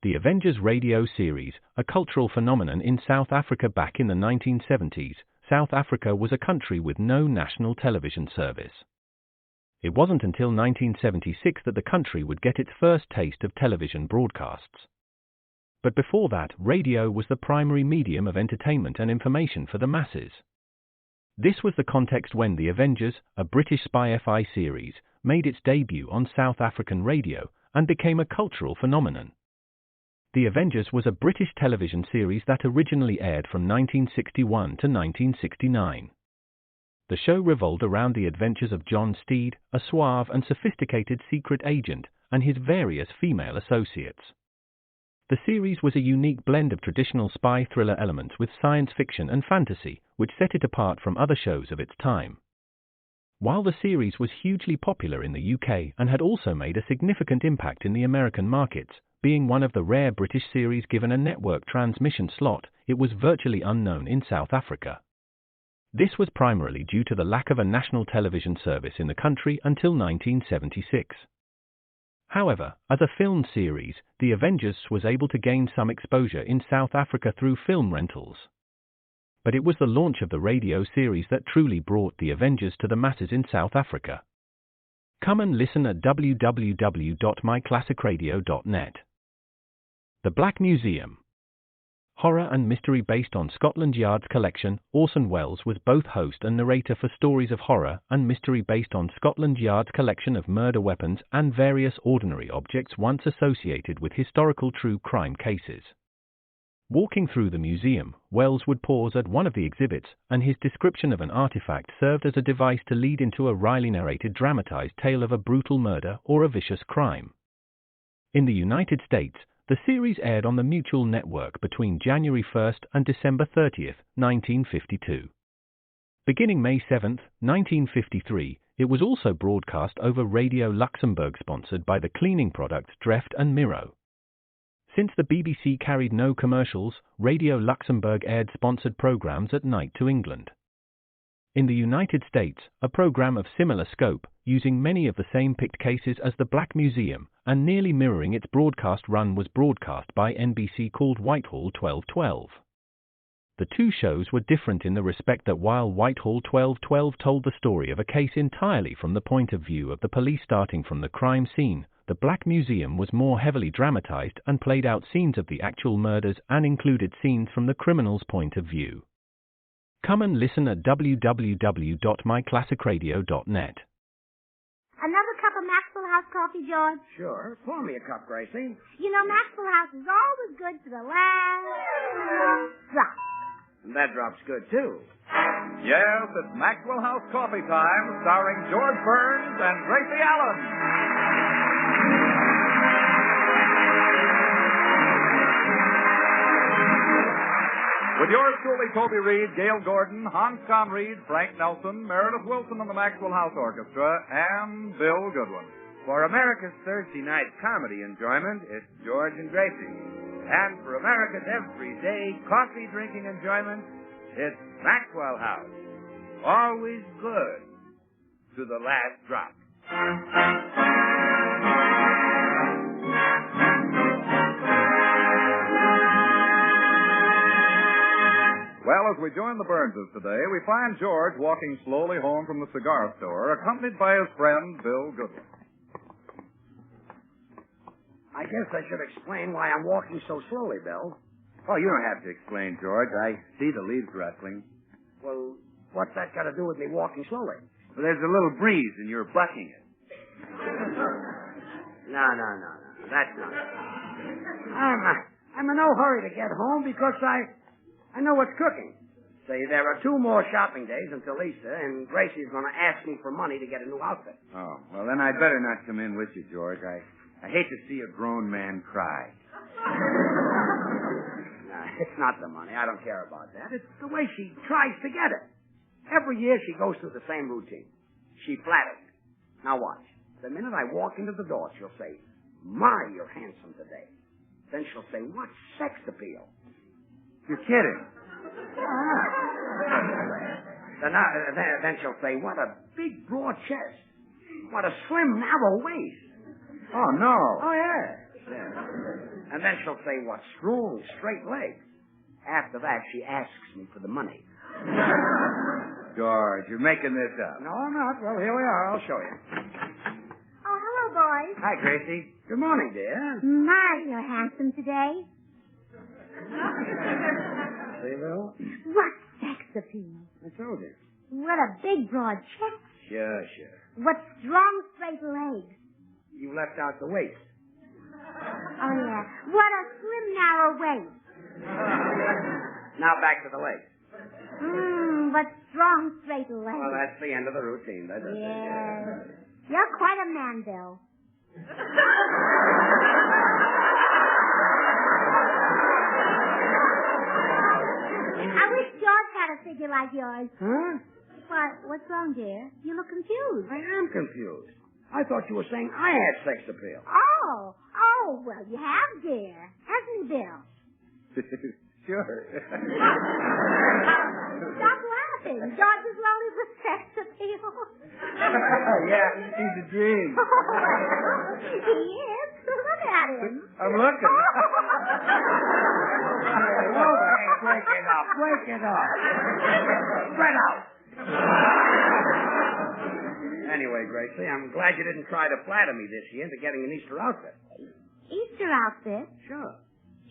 The Avengers radio series, a cultural phenomenon in South Africa back in the 1970s. South Africa was a country with no national television service. It wasn't until 1976 that the country would get its first taste of television broadcasts. But before that, radio was the primary medium of entertainment and information for the masses. This was the context when The Avengers, a British spy-fi series, made its debut on South African radio and became a cultural phenomenon. The Avengers was a British television series that originally aired from 1961 to 1969. The show revolved around the adventures of John Steed, a suave and sophisticated secret agent, and his various female associates. The series was a unique blend of traditional spy thriller elements with science fiction and fantasy, which set it apart from other shows of its time. While the series was hugely popular in the UK and had also made a significant impact in the American markets, being one of the rare British series given a network transmission slot, it was virtually unknown in South Africa. This was primarily due to the lack of a national television service in the country until 1976. However, as a film series, The Avengers was able to gain some exposure in South Africa through film rentals. But it was the launch of the radio series that truly brought The Avengers to the masses in South Africa. Come and listen at www.myclassicradio.net. The Black Museum. Horror and mystery based on Scotland Yard's collection, Orson Welles was both host and narrator for stories of horror and mystery based on Scotland Yard's collection of murder weapons and various ordinary objects once associated with historical true crime cases. Walking through the museum, Welles would pause at one of the exhibits, and his description of an artifact served as a device to lead into a wryly narrated dramatized tale of a brutal murder or a vicious crime. In the United States, the series aired on the Mutual Network between January 1st and December 30th, 1952. Beginning May 7th, 1953, it was also broadcast over Radio Luxembourg sponsored by the cleaning products Dreft and Miro. Since the BBC carried no commercials, Radio Luxembourg aired sponsored programs at night to England. In the United States, a program of similar scope, using many of the same picked cases as the Black Museum, and nearly mirroring its broadcast run, was broadcast by NBC called Whitehall 1212. The two shows were different in the respect that while Whitehall 1212 told the story of a case entirely from the point of view of the police starting from the crime scene, the Black Museum was more heavily dramatized and played out scenes of the actual murders and included scenes from the criminal's point of view. Come and listen at www.myclassicradio.net. Another cup of Maxwell House coffee, George? Sure. Pour me a cup, Gracie. You know, Maxwell House is always good to the last drop. And that drop's good, too. Yes, it's Maxwell House coffee time, starring George Burns and Gracie Allen. With yours truly, Toby Reed, Gail Gordon, Hans Conried, Frank Nelson, Meredith Wilson and the Maxwell House Orchestra, and Bill Goodwin. For America's Thursday night comedy enjoyment, it's George and Gracie. And for America's everyday coffee-drinking enjoyment, it's Maxwell House. Always good to the last drop. Well, as we join the Burnses today, we find George walking slowly home from the cigar store, accompanied by his friend, Bill Goodwin. I guess I should explain why I'm walking so slowly, Bill. Oh, you don't have to explain, George. I see the leaves rustling. Well, what's that got to do with me walking slowly? Well, there's a little breeze and you're bucking it. No. That's not it. I'm in no hurry to get home because I know what's cooking. Say, there are 2 more shopping days until Easter, and Gracie's going to ask me for money to get a new outfit. Oh, well, then I'd better not come in with you, George. I hate to see a grown man cry. No, it's not the money. I don't care about that. It's the way she tries to get it. Every year she goes through the same routine. She flatters. Now watch. The minute I walk into the door, she'll say, "My, you're handsome today." Then she'll say, "What sex appeal?" You're kidding. Then she'll say, "What a big, broad chest. What a slim, narrow waist." Oh, no. Oh, yeah. And then she'll say, what strong, straight legs. After that, she asks me for the money. George, you're making this up. No, I'm not. Well, here we are. I'll show you. Oh, hello, boys. Hi, Gracie. Good morning, dear. My, you're handsome today. See, Bill? What sex appeal. I told you. What a big, broad chest. Sure. What strong, straight legs. You left out the waist. Oh, yeah. What a slim, narrow waist. Now back to the legs. What strong, straight legs. Well, that's the end of the routine. That's it. Yes. You're quite a man, Bill. I wish George had a figure like yours. Huh? What's wrong, dear? You look confused. I am confused. I thought you were saying I had sex appeal. Oh, well, you have, dear. Hasn't he, Bill? Sure. Stop laughing. George is loaded with sex appeal. Yeah, he's a dream. He is. Look at him. I'm looking. Break it up. Spread out. Anyway, Gracie, I'm glad you didn't try to flatter me this year into getting an Easter outfit. Easter outfit? Sure.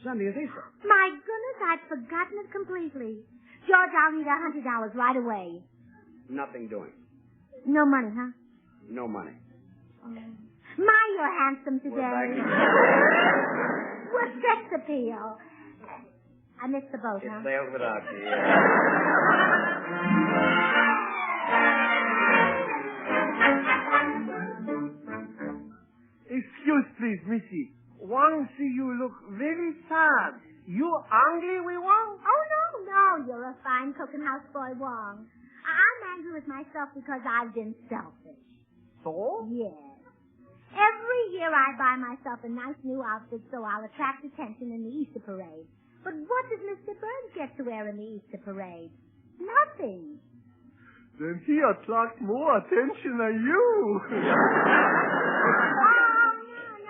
Sunday is Easter. My goodness, I'd forgotten it completely. George, I'll need $100 right away. Nothing doing. No money, huh? No money. My, you're handsome today. We're back. What sex appeal? I missed the boat, It huh? sailed without you. Excuse, please, Missy. Wang see you look very sad. You angry with Wang? Oh, no. You're a fine cook and houseboy, Wong. I'm angry with myself because I've been selfish. So? Yes. Every year I buy myself a nice new outfit so I'll attract attention in the Easter parade. But what does Mr. Burns get to wear in the Easter parade? Nothing. Then he attracts more attention than you. No.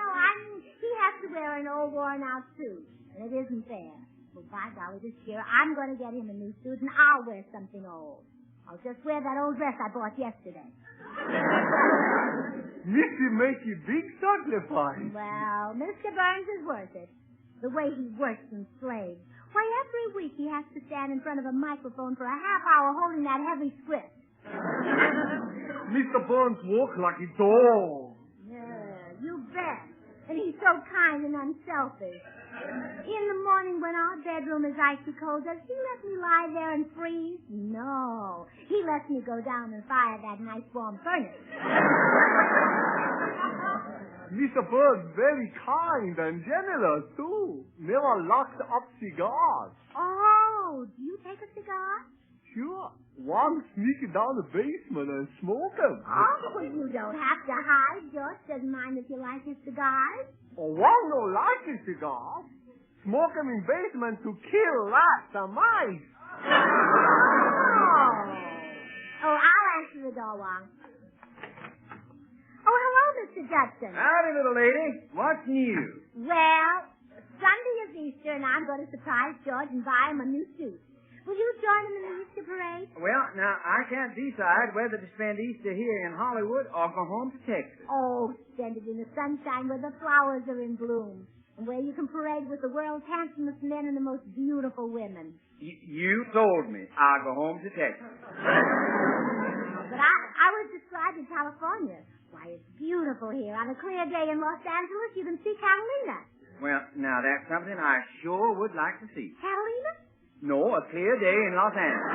I mean, he has to wear an old worn-out suit. And it isn't fair. Well, by golly, this year I'm going to get him a new suit and I'll wear something old. I'll just wear that old dress I bought yesterday. Missy make a big sacrifice. Well, Mr. Burns is worth it. The way he works and slaves. Why, every week he has to stand in front of a microphone for a half hour holding that heavy script. Mr. Burns walk like a dog. Yeah, you bet. And he's so kind and unselfish. In the morning when our bedroom is icy cold, does he let me lie there and freeze? No. He lets me go down and fire that nice warm furnace. Mr. Burns very kind and generous, too. Never locked up cigars. Oh, do you take a cigar? Sure. One sneak down the basement and smoke them. Oh, you don't have to hide. George doesn't mind if you like his cigars. One don't like a cigar. Smoke them in basement to kill rats and mice. Oh, I'll answer the door, Wong. Oh, hello, Mr. Judson. Howdy, little lady. What's new? Well, Sunday is Easter, and I'm going to surprise George and buy him a new suit. Will you join him in the Easter parade? Well, now, I can't decide whether to spend Easter here in Hollywood or go home to Texas. Oh, spend it in the sunshine where the flowers are in bloom, and where you can parade with the world's handsomest men and the most beautiful women. You told me I'll go home to Texas. But I was describing California. Why, it's beautiful here. On a clear day in Los Angeles, you can see Catalina. Well, now, that's something I sure would like to see. Catalina? No, a clear day in Los Angeles.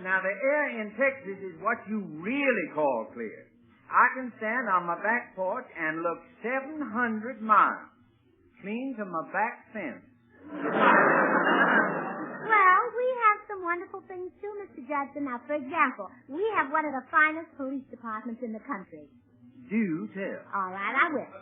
Now, the air in Texas is what you really call clear. I can stand on my back porch and look 700 miles, clean to my back fence. Well, we have some wonderful things too, Mr. Judson. Now, for example, we have one of the finest police departments in the country. Do tell. All right, I will.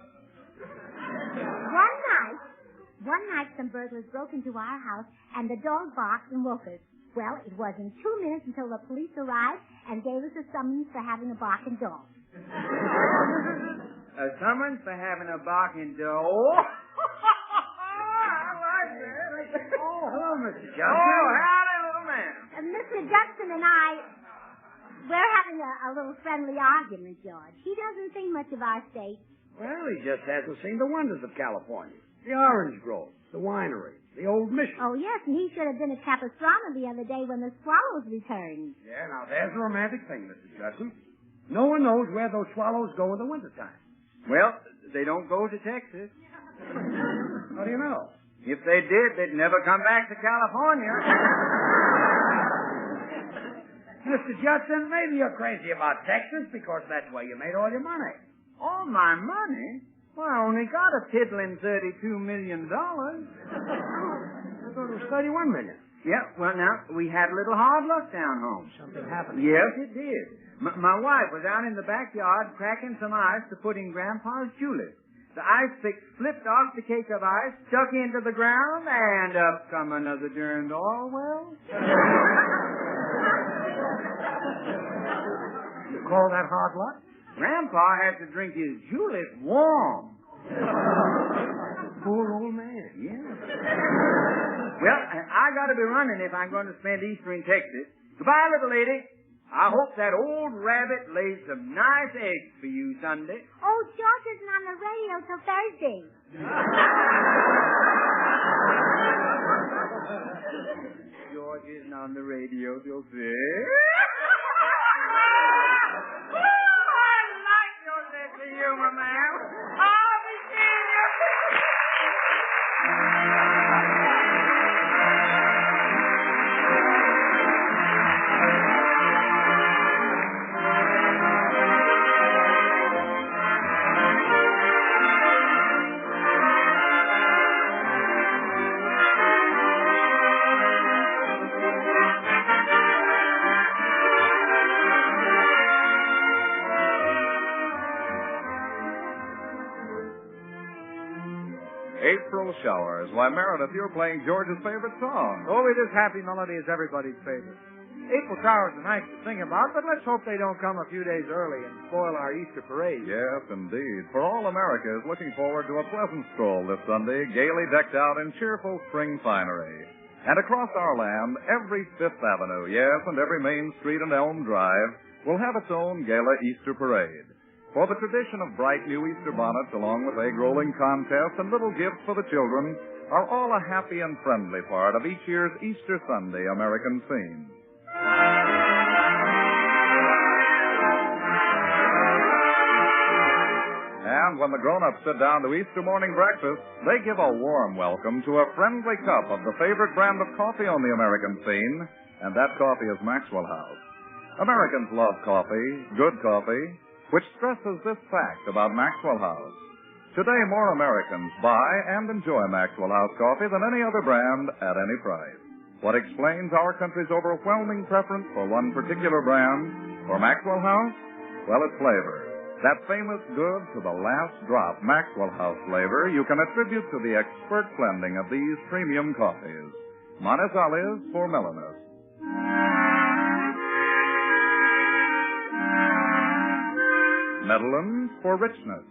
One night, some burglars broke into our house, and the dog barked and woke us. Well, it wasn't 2 minutes until the police arrived and gave us a summons for having a barking dog. A summons for having a barking dog. I like that. Oh, hello, Mr. Johnson. Oh, howdy, little man. Mr. Judson and we're having a little friendly argument, George. He doesn't think much of our state. Well, he just hasn't seen the wonders of California. The orange grove, the winery, the old mission. Oh, yes, and he should have been at Capistrano the other day when the swallows returned. Yeah, now there's a romantic thing, Mr. Judson. No one knows where those swallows go in the wintertime. Well, they don't go to Texas. How do you know? If they did, they'd never come back to California. Mr. Judson, maybe you're crazy about Texas because that's where you made all your money. All my money? Well, I only got a piddling $32 million. I thought it was $31 million. Yeah, well, now, we had a little hard luck down home. Something happened. Yes, it did. My wife was out in the backyard cracking some ice to put in Grandpa's julep. The ice pick slipped off the cake of ice, stuck into the ground, and up come another darned oil well. You call that hard luck? Grandpa had to drink his julep warm. Poor old man. Yeah. Well, I got to be running if I'm going to spend Easter in Texas. Goodbye, little lady. I hope that old rabbit lays some nice eggs for you Sunday. Oh, George isn't on the radio till Thursday. George isn't on the radio till Thursday. I like your sense of humor, ma'am. I'll be seeing you. April Showers. Why, Meredith, you're playing George's favorite song. Only this happy melody is everybody's favorite. April showers are nice to sing about, but let's hope they don't come a few days early and spoil our Easter parade. Yes, indeed. For all America is looking forward to a pleasant stroll this Sunday, gaily decked out in cheerful spring finery. And across our land, every Fifth Avenue, yes, and every Main Street and Elm Drive will have its own gala Easter parade. For the tradition of bright new Easter bonnets, along with egg-rolling contests and little gifts for the children, are all a happy and friendly part of each year's Easter Sunday American scene. And when the grown-ups sit down to Easter morning breakfast, they give a warm welcome to a friendly cup of the favorite brand of coffee on the American scene, and that coffee is Maxwell House. Americans love coffee, good coffee, which stresses this fact about Maxwell House. Today, more Americans buy and enjoy Maxwell House coffee than any other brand at any price. What explains our country's overwhelming preference for one particular brand, for Maxwell House? Well, it's flavor. That famous good to the last drop Maxwell House flavor you can attribute to the expert blending of these premium coffees. Manizales for Melanus. Netherlands for richness.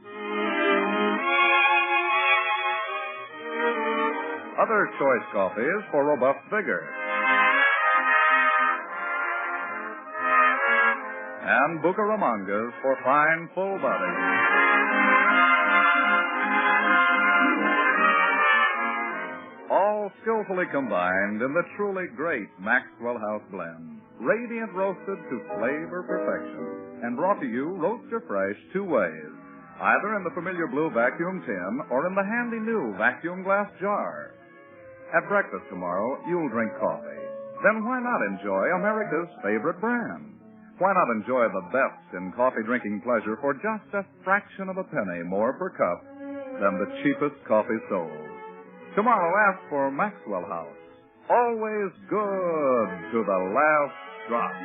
Other choice coffees for robust vigor. And Bucaramangas for fine, full body. All skillfully combined in the truly great Maxwell House blend. Radiant roasted to flavor perfection. And brought to you roaster fresh two ways. Either in the familiar blue vacuum tin or in the handy new vacuum glass jar. At breakfast tomorrow, you'll drink coffee. Then why not enjoy America's favorite brand? Why not enjoy the best in coffee drinking pleasure for just a fraction of a penny more per cup than the cheapest coffee sold? Tomorrow, ask for Maxwell House. Always good to the last drop.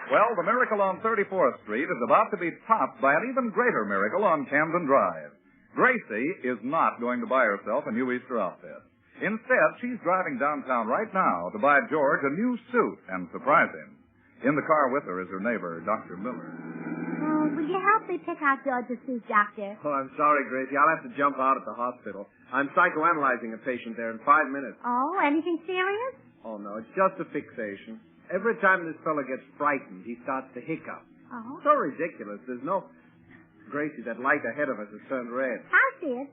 Well, the miracle on 34th Street is about to be topped by an even greater miracle on Camden Drive. Gracie is not going to buy herself a new Easter outfit. Instead, she's driving downtown right now to buy George a new suit and surprise him. In the car with her is her neighbor, Dr. Miller. Oh, will you help me pick out George's suit, Doctor? Oh, I'm sorry, Gracie. I'll have to jump out at the hospital. I'm psychoanalyzing a patient there in 5 minutes. Oh, anything serious? Oh, no, it's just a fixation. Every time this fellow gets frightened, he starts to hiccup. Oh? So ridiculous. There's no... Gracie, that light ahead of us has turned red. I see it.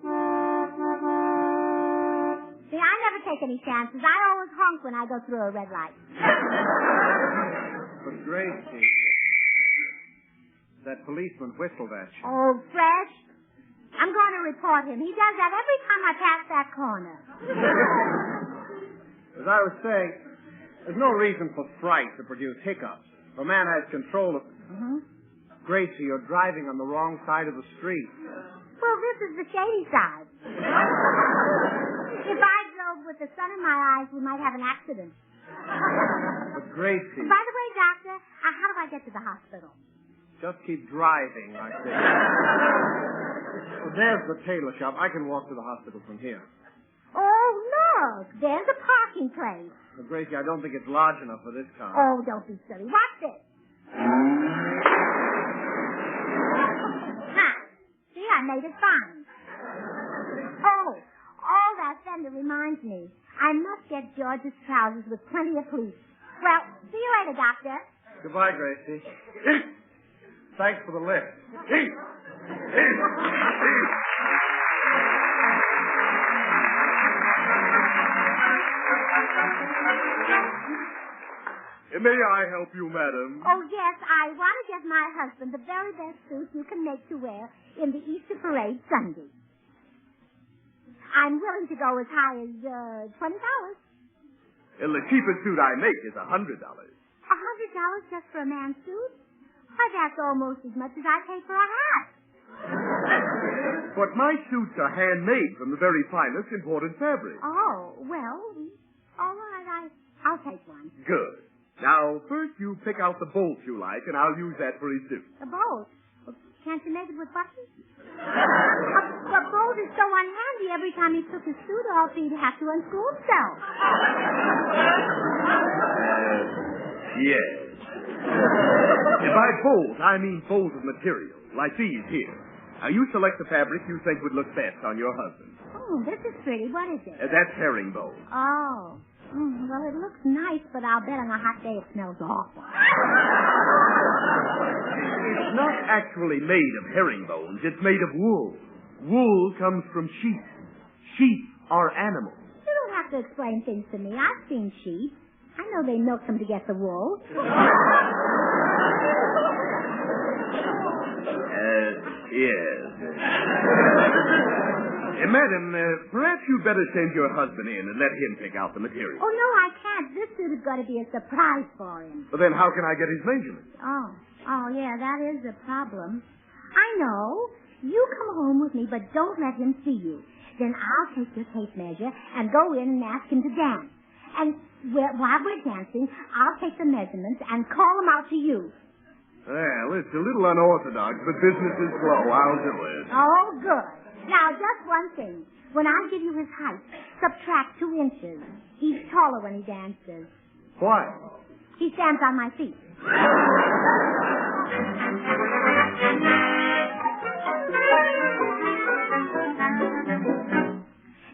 See, I never take any chances. I always honk when I go through a red light. But Gracie, that policeman whistled at you. Oh, Fresh. I'm going to report him. He does that every time I pass that corner. As I was saying, there's no reason for fright to produce hiccups. If a man has control of... Mm-hmm. Gracie, you're driving on the wrong side of the street. Well, this is the shady side. If I drove with the sun in my eyes, we might have an accident. But Gracie... By the way, Doctor, how do I get to the hospital? Just keep driving like this. Well, there's the tailor shop. I can walk to the hospital from here. Oh, look. There's a parking place. But Gracie, I don't think it's large enough for this car. Oh, don't be silly. Watch this. See, I made it fine. Oh, all that fender reminds me. I must get George's trousers with plenty of pleats. Well, see you later, Doctor. Goodbye, Gracie. Thanks for the lift. May I help you, madam? Oh, yes, I want to get my husband the very best suit you can make to wear in the Easter parade Sunday. I'm willing to go as high as $20. Well, the cheapest suit I make is $100. $100 just for a man's suit? Why, that's almost as much as I pay for a hat. But my suits are handmade from the very finest imported fabric. Oh, well, all right, I'll take one. Good. Now, first you pick out the bolt you like, and I'll use that for his suit. The bolt? Well, can't you make it with buttons? The bolt is so unhandy. Every time he took his suit off, he'd have to unscrew himself. Yes. And by bolt, I mean folds of material, like these here. Now, you select the fabric you think would look best on your husband. Oh, this is pretty. What is it? That's herringbone. Oh. Well, it looks nice, but I'll bet on a hot day it smells awful. It's not actually made of herringbones. It's made of wool. Wool comes from sheep. Sheep are animals. You don't have to explain things to me. I've seen sheep. I know they milk them to get the wool. Yes. Madam, perhaps you'd better send your husband in and let him pick out the material. Oh, no, I can't. This suit is going to be a surprise for him. Well, then how can I get his measurements? Oh, yeah, that is a problem. I know. You come home with me, but don't let him see you. Then I'll take your tape measure and go in and ask him to dance. And while we're dancing, I'll take the measurements and call them out to you. Well, it's a little unorthodox, but business is slow. I'll do it. Oh, good. Now, just one thing. When I give you his height, subtract 2 inches. He's taller when he dances. Why? He stands on my feet.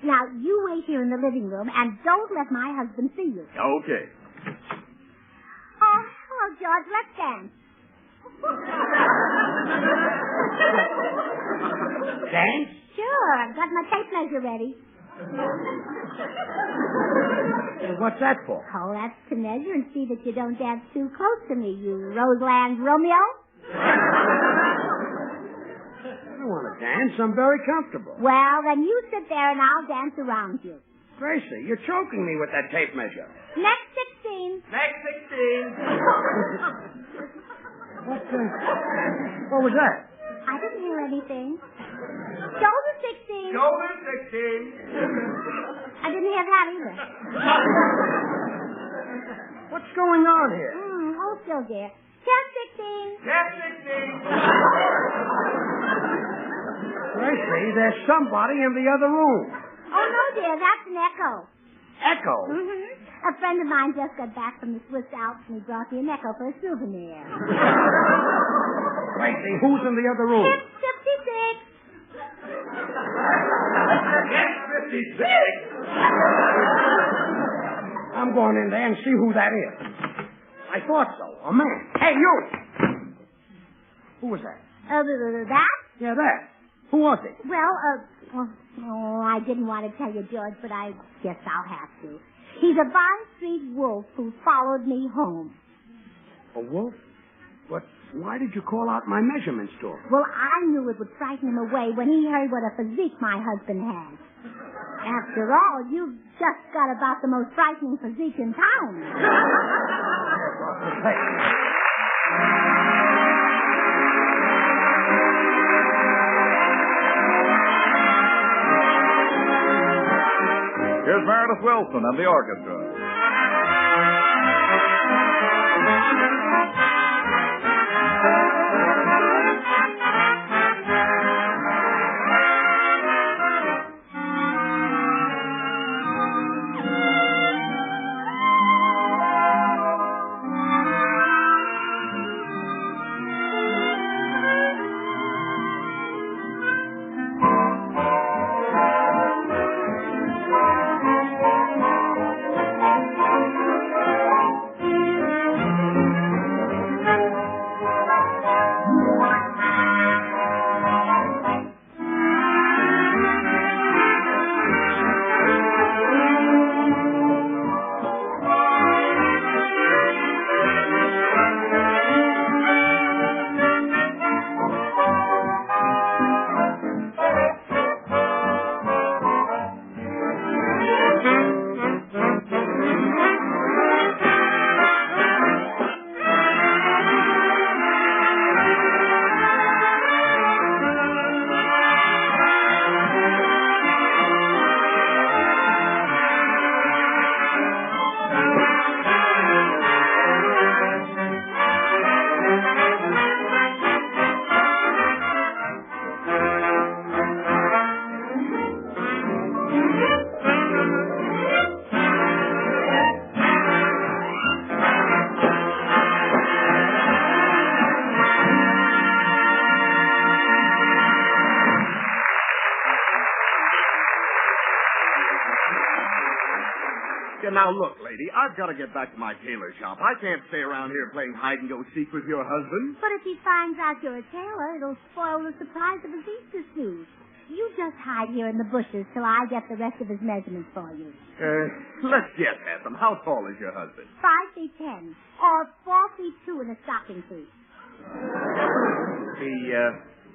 Now, you wait here in the living room and don't let my husband see you. Okay. Oh, hello, George. Let's dance. Dance? Sure. I've got my tape measure ready. What's that for? Oh, that's to measure and see that you don't dance too close to me, you Roseland Romeo. I don't want to dance. I'm very comfortable. Well, then you sit there and I'll dance around you. Gracie, you're choking me with that tape measure. Next 16. Next 16. What was that? I didn't hear anything. Shoulder 16. Shoulder 16. I didn't hear that either. What's going on here? Hold still, dear. Chest 16. Yes, 16. Gracie, there's somebody in the other room. Oh, no, dear, that's an echo. Echo? Mm-hmm. A friend of mine just got back from the Swiss Alps and he brought me an echo for a souvenir. Gracie, who's in the other room? It's 56. Yes, 56. I'm going in there and see who that is. I thought so. A man. Hey, you! Who was that? That? Yeah, that. Who was it? Well, I didn't want to tell you, George, but I guess I'll have to. He's a Vine Street wolf who followed me home. A wolf? But why did you call out my measurement store? Well, I knew it would frighten him away when he heard what a physique my husband has. After all, you've just got about the most frightening physique in town. Here's Meredith Wilson and the orchestra. Now, look, lady, I've got to get back to my tailor shop. I can't stay around here playing hide-and-go-seek with your husband. But if he finds out you're a tailor, it'll spoil the surprise of his Easter suit. You just hide here in the bushes till I get the rest of his measurements for you. Let's guess at them. How tall is your husband? 5 feet 10, or 4 feet 2 in a stocking feet.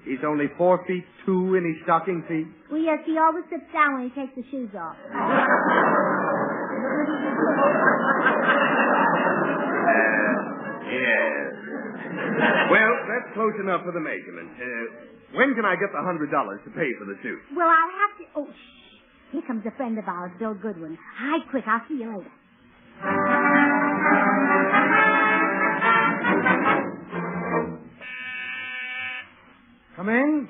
He's only 4 feet 2 in his stocking feet? Well, yes, he always sits down when he takes the shoes off. Yes. Well, that's close enough for the measurement. When can I get the $100 to pay for the suit? Well, I'll have to... Oh, shh. Here comes a friend of ours, Bill Goodwin. Hide quick. I'll see you later. Come in.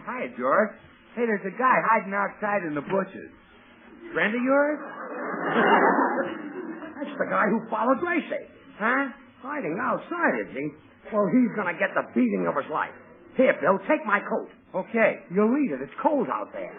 Hi, George. Hey, there's a guy hiding outside in the bushes. Friend of yours? That's the guy who followed Gracie. Huh? Hiding outside, is he? Well, he's going to get the beating of his life. Here, Bill, take my coat. Okay. You'll need it. It's cold out there.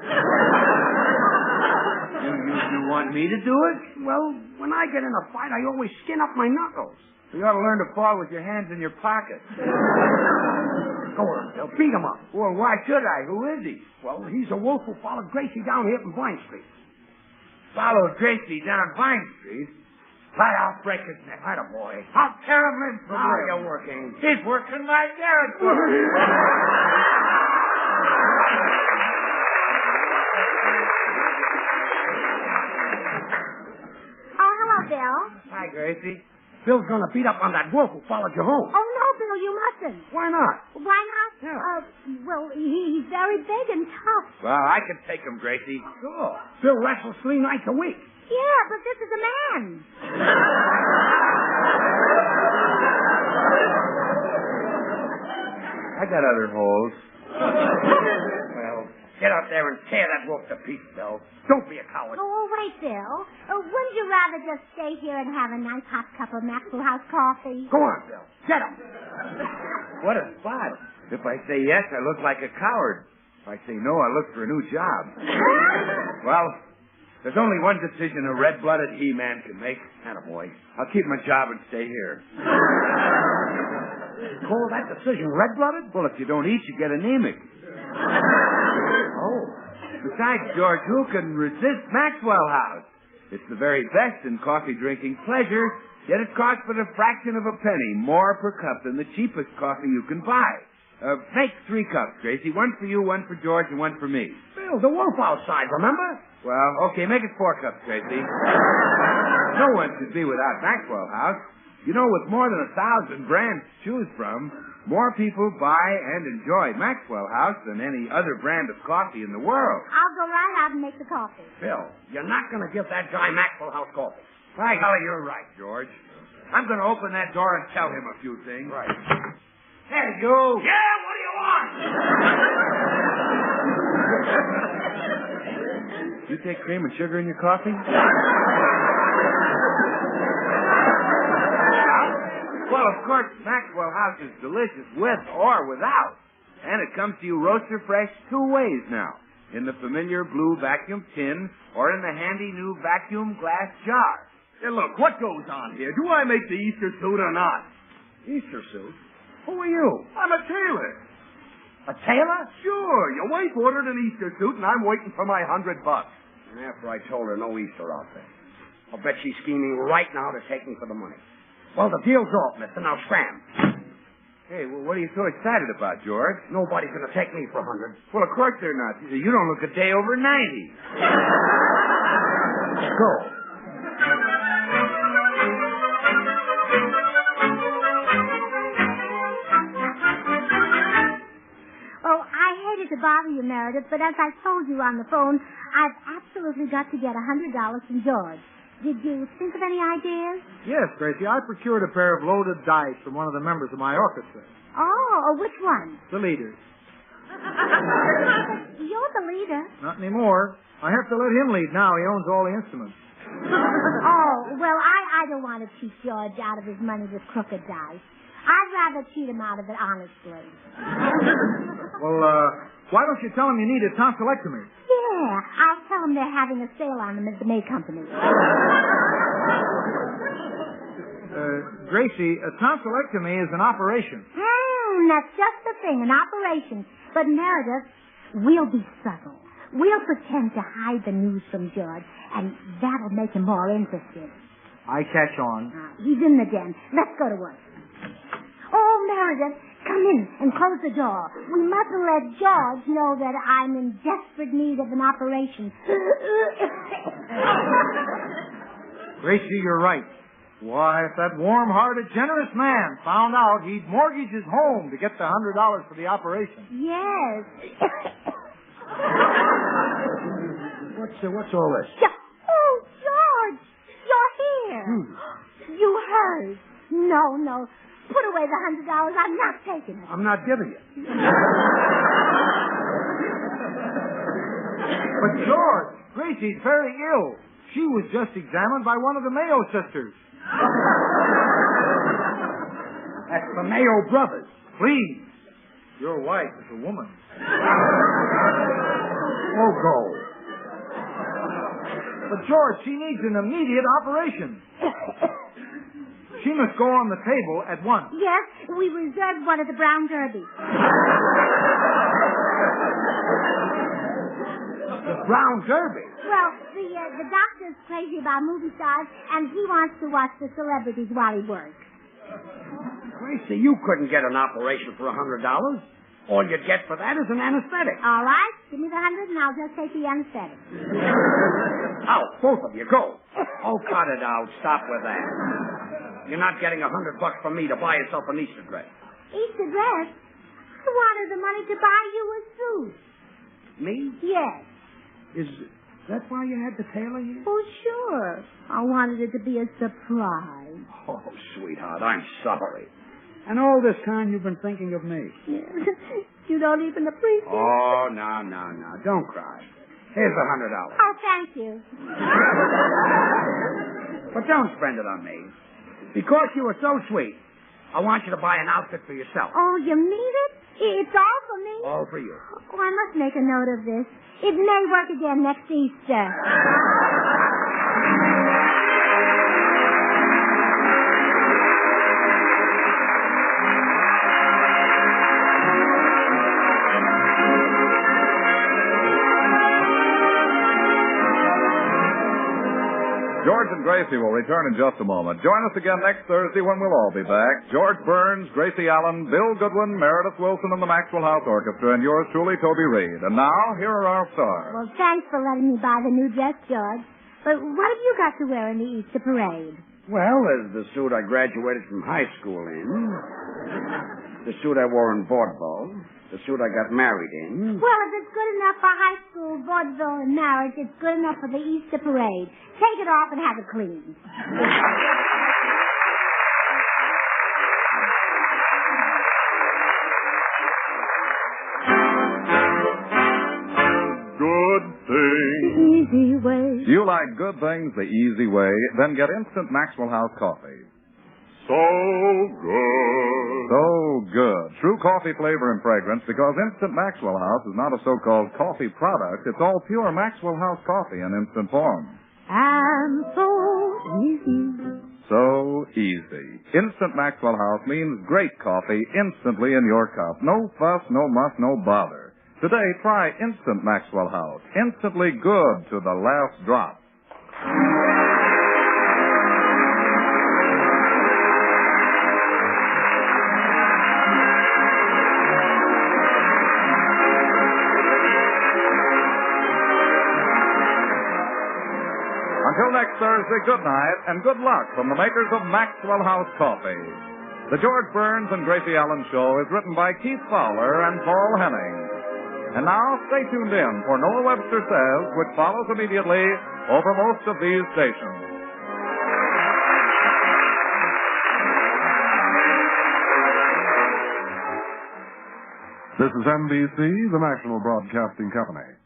You want me to do it? Well, when I get in a fight, I always skin up my knuckles. You ought to learn to fall with your hands in your pockets. Go on, Bill. Beat him up. Well, why should I? Who is he? Well, he's a wolf who followed Gracie down here from Vine Street. Followed Gracie down Vine Street? Flat out break his neck. Attaboy. I'll tear him in from How are where you working? He's working my territory. Oh, hello, Bill. Hi, Gracie. Bill's going to beat up on that wolf who followed you home. Oh, no, Bill, you mustn't. Why not? Why not? Yeah. Well, he's very big and tough. Well, I can take him, Gracie. Sure. Bill wrestles 3 nights a week. Yeah, but this is a man. I got other holes. Well, get out there and tear that wolf to pieces, Bill. Don't be a coward. Oh, wait, Bill. Wouldn't you rather just stay here and have a nice hot cup of Maxwell House coffee? Go on, Bill. Get him. What a spot. If I say yes, I look like a coward. If I say no, I look for a new job. Well, there's only one decision a red-blooded he-man can make. Attaboy. I'll keep my job and stay here. Call that decision red-blooded? Well, if you don't eat, you get anemic. Oh. Besides, George, who can resist Maxwell House? It's the very best in coffee-drinking pleasure, yet it costs but a fraction of a penny more per cup than the cheapest coffee you can buy. Make 3 cups, Gracie. 1 for you, 1 for George, and 1 for me. Bill, the wolf outside, remember? Well, okay, make it 4 cups, Gracie. No one should be without Maxwell House. You know, with more than 1,000 brands to choose from, more people buy and enjoy Maxwell House than any other brand of coffee in the world. I'll go right out and make the coffee. Bill, you're not going to give that guy Maxwell House coffee. By golly, you're right, George. I'm going to open that door and tell him a few things. Right. Hey, you! Yeah, what do you want? You take cream and sugar in your coffee? Well, of course, Maxwell House is delicious with or without. And it comes to you roaster fresh 2 ways now. In the familiar blue vacuum tin or in the handy new vacuum glass jar. Hey, look, what goes on here? Do I make the Easter suit or not? Easter suit? Who are you? I'm a tailor. A tailor? Sure. Your wife ordered an Easter suit, and I'm waiting for my $100. After I told her no Easter outfit. I'll bet she's scheming right now to take me for the money. Well, the deal's off, mister. Now scram. Hey, well, what are you so excited about, George? Nobody's going to take me for 100. Well, of course they're not. You don't look a day over 90. Go. Oh, I hated to bother you, Meredith, but as I told you on the phone, I've absolutely got to get $100 from George. Did you think of any ideas? Yes, Gracie. I procured a pair of loaded dice from one of the members of my orchestra. Oh, which one? The leader. You're the leader. Not anymore. I have to let him lead now. He owns all the instruments. Oh, well, I don't want to cheat George out of his money with crooked dice. I'd rather cheat him out of it honestly. Well, why don't you tell him you need a tonsillectomy? Yeah, I'll tell him they're having a sale on them at the May Company. Gracie, a tonsillectomy is an operation. That's just the thing, an operation. But Meredith, we'll be subtle. We'll pretend to hide the news from George, and that'll make him more interested. I catch on. He's in the den. Let's go to work. Oh, Meredith, come in and close the door. We mustn't let George know that I'm in desperate need of an operation. Gracie, you're right. Why, if that warm-hearted, generous man found out, he'd mortgage his home to get the $100 for the operation. Yes. What's all this? Oh, George, you're here. You heard. No. Put away the $100. I'm not taking it. I'm not giving it. But, George, Gracie's very ill. She was just examined by one of the Mayo sisters. That's the Mayo brothers. Please. Your wife is a woman. Oh, go. But, George, she needs an immediate operation. She must go on the table at once. Yes, we reserved one at the Brown Derby. The Brown Derby? Well, the doctor's crazy about movie stars, and he wants to watch the celebrities while he works. Gracie, you couldn't get an operation for $100. All you'd get for that is an anesthetic. All right, give me the 100, and I'll just take the anesthetic. Out, both of you, go. Oh, cut it out. Stop with that. You're not getting $100 from me to buy yourself an Easter dress. Easter dress? I wanted the money to buy you a suit. Me? Yes. Is that why you had the tailor here? Oh, sure. I wanted it to be a surprise. Oh, sweetheart, I'm sorry. And all this time you've been thinking of me. You don't even appreciate it. Oh, no. Don't cry. Here's $100. Oh, thank you. But don't spend it on me. Because you were so sweet, I want you to buy an outfit for yourself. Oh, you mean it? It's all for me? All for you. Oh, I must make a note of this. It may work again next Easter. George and Gracie will return in just a moment. Join us again next Thursday when we'll all be back. George Burns, Gracie Allen, Bill Goodwin, Meredith Wilson, and the Maxwell House Orchestra, and yours truly, Toby Reed. And now, here are our stars. Well, thanks for letting me buy the new dress, George. But what have you got to wear in the Easter parade? Well, there's the suit I graduated from high school in, the suit I wore in vaudeville, the suit I got married in. Well, if it's good enough for high school, vaudeville, and marriage, it's good enough for the Easter parade. Take it off and have it cleaned. Good things. The easy way. You like good things the easy way? Then get instant Maxwell House coffee. So good. So good. True coffee flavor and fragrance, because Instant Maxwell House is not a so-called coffee product. It's all pure Maxwell House coffee in instant form. And so easy. So easy. Instant Maxwell House means great coffee instantly in your cup. No fuss, no muss, no bother. Today, try Instant Maxwell House. Instantly good to the last drop. Until next Thursday, good night and good luck from the makers of Maxwell House Coffee. The George Burns and Gracie Allen Show is written by Keith Fowler and Paul Henning. And now, stay tuned in for Noah Webster Says, which follows immediately over most of these stations. This is NBC, the National Broadcasting Company.